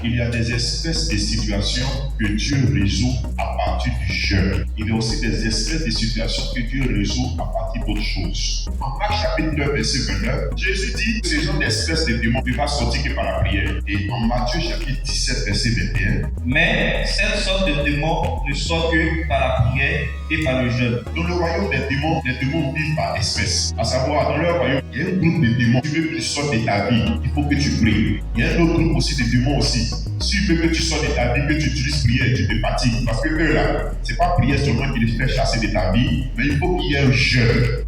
il y a des espèces de situations que Dieu résout à partir du jeûne. Il y a aussi des espèces de situations que Dieu résout à partir d'autres choses. En Marc chapitre 9, verset 29, Jésus dit que ces gens d'espèces de démons ne peuvent pas sortir que par la prière. Et en Matthieu chapitre 17, verset 21, mais cette sorte de démons ne sortent que par la prière et par le jeûne. Dans le royaume des démons, les démons vivent par espèces. À savoir, dans leur royaume, il y a un groupe de démons. Si tu veux que tu sortes de ta vie, il faut que tu pries. Il y a un autre groupe aussi de démons aussi. Si tu veux que tu sortes de ta vie, que tu utilises prière, tu te fatigues. Parce que eux là, c'est pas prière seulement qui les fait chasser de ta vie, mais il faut qu'il y ait un jeûne.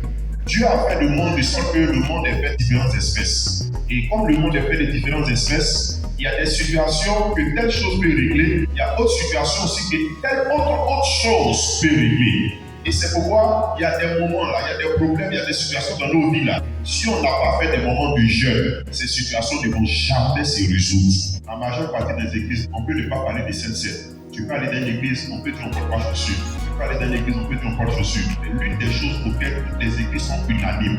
Dieu a fait le monde de sorte que le monde est fait de différentes espèces. Et comme le monde est fait de différentes espèces, il y a des situations que telle chose peut régler. Il y a d'autres situations aussi que telle autre chose peut régler. Et c'est pourquoi il y a des moments là, il y a des problèmes, il y a des situations dans nos vies là. Si on n'a pas fait des moments de jeûne, ces situations ne vont jamais se résoudre. La majeure partie des églises, on peut ne pas parler des saints. Tu peux aller dans l'église, on peut dire on ne porte pas chaussures. Tu peux aller dans l'église, on peut dire on porte chaussures. Mais l'une des choses auxquelles toutes les églises sont unanimes,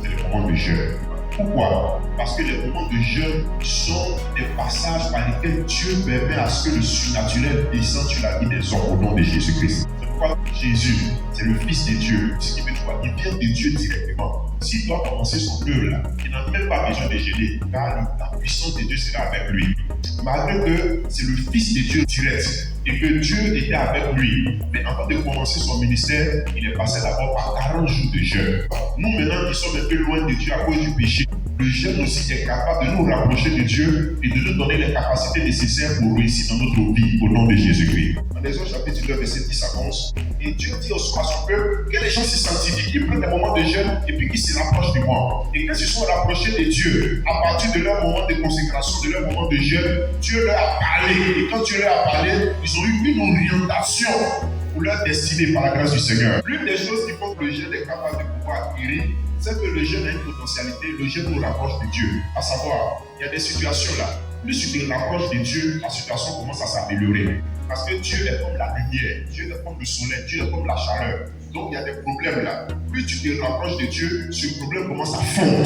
c'est les moments de jeûne. Pourquoi? Parce que les moments de jeûne sont des passages par lesquels Dieu permet à ce que le surnaturel descende sur la vie des hommes au nom de Jésus-Christ. C'est pourquoi Jésus, c'est le Fils de Dieu. Ce qui veut dire quoi? Il vient de Dieu directement. S'il doit commencer son œuvre là, il n'a même pas besoin de gêner, car la puissance de Dieu sera avec lui. Malgré que c'est le Fils de Dieu direct et que Dieu était avec lui, mais avant de commencer son ministère, il est passé d'abord par 40 jours de jeûne. Nous maintenant qui sommes un peu loin de Dieu à cause du péché, le jeûne aussi est capable de nous rapprocher de Dieu et de nous donner les capacités nécessaires pour réussir dans notre vie au nom de Jésus-Christ. En Exode chapitre 2, verset 10 à 11, et Dieu dit aux poissons que les gens se sanctifient, qu'ils prennent des moments de jeûne et puis qu'ils se rapprochent de moi. Et quand ils se sont rapprochés de Dieu, à partir de leur moment de consécration, de leur moment de jeûne, Dieu leur a parlé. Et quand Dieu leur a parlé, ils ont eu une orientation pour leur destinée par la grâce du Seigneur. L'une des choses qui font que le jeûne est capable de pouvoir guérir, c'est que le jeûne a une potentialité, le jeûne nous rapproche de Dieu. À savoir, il y a des situations là, plus tu te rapproches de Dieu, la situation commence à s'améliorer. Parce que Dieu est comme la lumière, Dieu est comme le soleil, Dieu est comme la chaleur. Donc il y a des problèmes là. Plus tu te rapproches de Dieu, ce problème commence à fondre.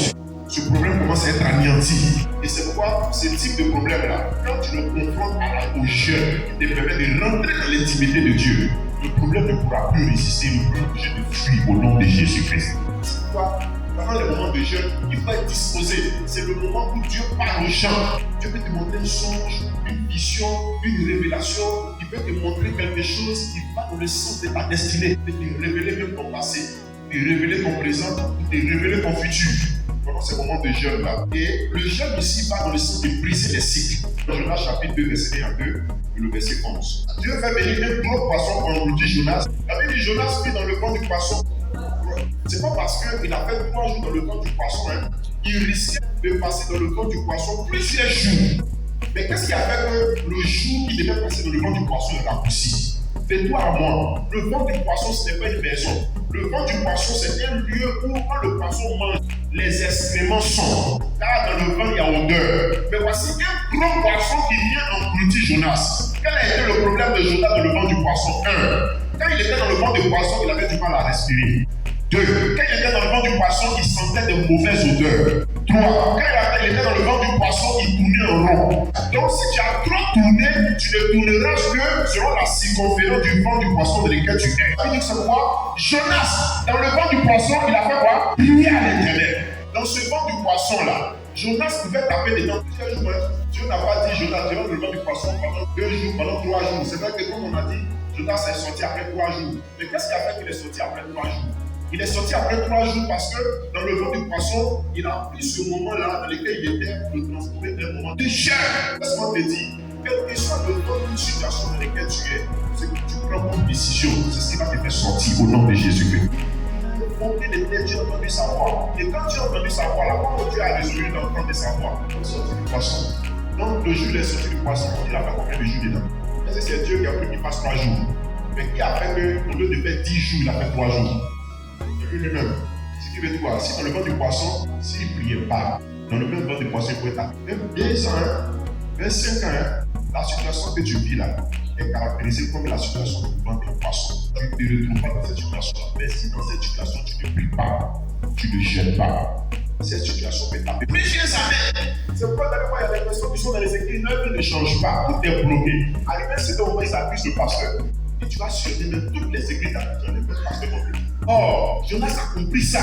Ce problème commence à être anéanti. Et c'est pourquoi ce type de problème-là, quand tu le confrontes au jeûne, il te permet de rentrer dans l'intimité de Dieu. Le problème ne pourra plus résister, le problème de fuir au nom de Jésus-Christ. C'est pourquoi, pendant les moments de jeûne, il faut être disposé. C'est le moment où Dieu parle aux gens. Dieu peut te montrer un songe, une vision, une révélation. Il peut te montrer quelque chose qui va dans le sens de ta destinée. Il peut te révéler même ton passé, te révéler ton présent, te révéler ton futur. Pendant ces moments de jeûne-là. Et le jeûne ici va dans le sens de briser les cycles. Dans Jonas chapitre 2, verset 1 à 2, et le verset 11. Dieu fait venir un gros poisson pour engloutir Jonas. La Bible dit Jonas vit dans le ventre du poisson. C'est pas parce qu'il a fait 3 jours dans le ventre du poisson, hein. Il risquait de passer dans le ventre du poisson plusieurs jours. Mais qu'est-ce qui a fait que le jour qu'il devait passer dans le ventre du poisson est raccourci? De toi à moi, le ventre du poisson, ce n'est pas une maison. Le ventre du poisson, c'est un lieu où, quand le poisson mange, les excréments sont. Car dans le ventre, il y a odeur. Mais voici un gros poisson qui vient engloutir Jonas. Quel a été le problème de Jonas dans le ventre du poisson? 1. Quand il était dans le ventre du poisson, il avait du mal à respirer. 2. Quand il était dans le ventre du poisson, il sentait de mauvaises odeurs. 3. Quand il était dans le ventre du poisson, il tournait en rond. Donc si tu as trop tourné, tu ne tourneras que selon la circonférence du ventre du poisson dans lequel tu es. Il dit que c'est quoi? Jonas, dans le ventre du poisson, il a fait quoi? Prier à l'Éternel. Dans ce ventre du poisson là, Jonas pouvait taper dedans plusieurs jours. Dieu n'a pas dit Jonas, tu es dans le ventre du poisson pendant 2 jours, pendant 3 jours. C'est vrai que comme on a dit, Jonas est sorti après 3 jours. Mais qu'est-ce qui a fait qu'il est sorti après 3 jours? Il est sorti après 3 jours parce que dans le ventre du poisson, il a pris ce moment-là dans lequel il était de transformer un moment de chair. Laisse-moi te dire, quel que soit le temps d'une situation dans laquelle tu es, c'est que tu prends une décision. C'est ce qui va te faire sortir au nom de Jésus-Christ. Monter les têtes, Dieu a entendu sa voix. Et quand tu as entendu sa voix, là, comment Dieu a résolu d'entendre sa voix? Il est sorti du poisson. Donc le jour il est sorti du poisson, il a fait combien de jours dedans? C'est Dieu qui a pris qu'il passe 3 jours. Mais qui a fait qu'au lieu de faire 10 jours, il a fait 3 jours. Lui-même. Ce qui veut dire quoi? Si dans le ventre du poisson, s'il ne priait pas, dans le même ventre du poisson, il pourrait être même 2 ans, 25 ans, la situation que tu vis là est caractérisée comme la situation du ventre du poisson. Tu ne te retrouves pas dans cette situation. Mais si dans cette situation, tu ne pries pas, tu ne jeûnes pas, cette situation peut taper plusieurs années. C'est pourquoi il y a des personnes qui sont dans les églises, leur vie ne change pas, tout est bloqué. Arrivé à un certain moment, ils accusent le pasteur. Et tu vas surveiller même toutes les églises d'Abidjan, les pasteurs non plus. Or, Jonas a compris ça.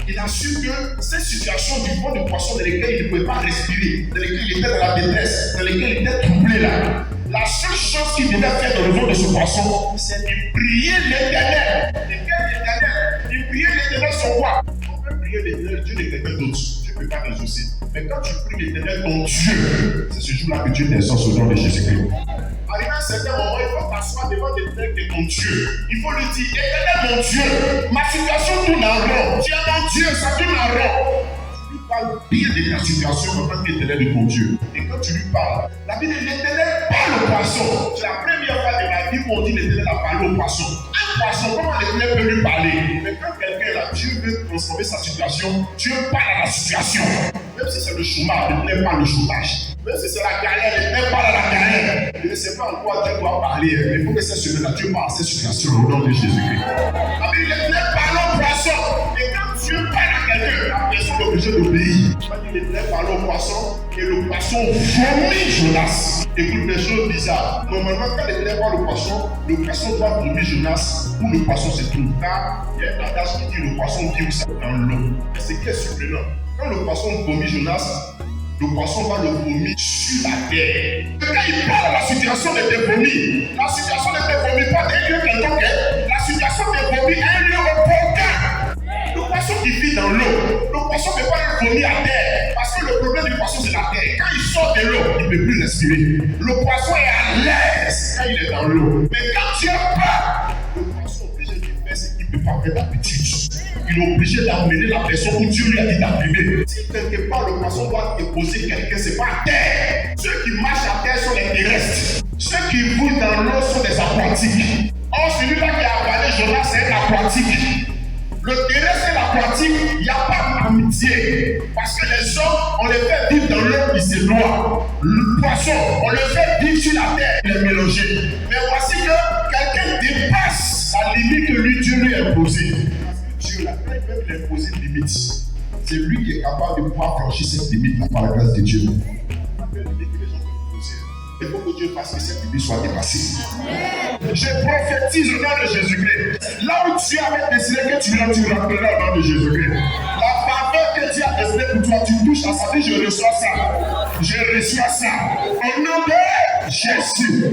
Il a su que cette situation du fond du poisson dans lesquelles il ne pouvait pas respirer, dans lesquelles il était dans la détresse, dans lesquelles il était troublé là, la seule chose qu'il devait faire dans le fond de ce poisson, c'est de prier l'Éternel. Et quel Éternel? Il priait l'Éternel sur quoi? On peut prier l'Éternel, Dieu n'est quelqu'un d'autre. Tu ne peux pas résoudre. Mais quand tu pries l'Éternel, ton Dieu, c'est ce jour-là que Dieu t'exauce au nom de Jésus-Christ. Arrivé à un certain moment, il faut t'asseoir devant l'Éternel qui est ton Dieu. Il faut lui dire, Éternel mon Dieu, ma situation tourne en rond. Tu es mon Dieu, ça tourne en rond. Tu lui parles bien de ta situation en tant qu'Éternel de ton Dieu. Et quand tu lui parles, la Bible dit l'Éternel parle au poisson. C'est la première fois de ma vie où on dit l'Éternel a parlé au poisson. Un poisson, comment l'Éternel peut lui parler? Mais quand quelqu'un là, Dieu veut transformer sa situation, Dieu parle à la situation. Même si c'est le chômage, l'Éternel parle le chômage. Même si c'est la galère, l'Éternel parle à la galère. Je ne sais pas en quoi Dieu doit parler. Il faut que cette semaine-là, Dieu parle à cette situation au nom de Jésus-Christ. La Bible, l'Éternel parle au poisson. Et quand Dieu parle à quelqu'un, la personne est obligée d'obéir. Tu vas dire l'Éternel parle au poisson et le poisson vomit Jonas. Écoute des choses bizarres. Normalement, quand l'Éternel parle au poisson doit vomir Jonas où le poisson se trouve. Car il y a un adage qui dit le poisson vit dans l'eau. Et ce qui est surprenant, quand le poisson vomit Jonas, le poisson va le vomir sur la terre. Quand il parle, la situation n'était vomi. La situation n'était vomi pas d'un lieu quelconque. La situation était vomi à un lieu opportun. Le poisson qui vit dans l'eau, le poisson ne peut pas le vomir à terre. Parce que le problème du poisson, c'est la terre. Quand il sort de l'eau, il ne peut plus respirer. Le poisson est à l'aise quand il est dans l'eau. Mais quand Dieu parle, le poisson est obligé de faire ce qu'il ne peut pas faire d'habitude. Il est obligé d'amener la personne où Dieu lui a dit d'arriver. Si quelque part le poisson doit déposer quelqu'un, c'est pas à terre. Ceux qui marchent à terre sont les terrestres. Ceux qui vivent dans l'eau sont des aquatiques. Or, celui-là qui a avalé Jonas, c'est un aquatique. Le terrestre et l'aquatique, il n'y a pas d'amitié. Parce que les hommes, on les fait vivre dans l'eau, ils se noient. Le poisson, on le fait vivre sur la terre, il est mélangé. Mais voici que quelqu'un dépasse la limite que Dieu lui a imposée. Dieu, là, quand il peut lui imposer une limite, c'est lui qui est capable de pouvoir franchir cette limite-là par la grâce de Dieu. Il faut que Dieu fasse que cette limite soit dépassée. Je prophétise au nom de Jésus-Christ. Là où Dieu avait décidé que tu rentreras au nom de Jésus-Christ. La faveur que Dieu a décidé pour toi, tu touches à sa vie, je reçois ça. Je reçois ça. Au nom de Jésus.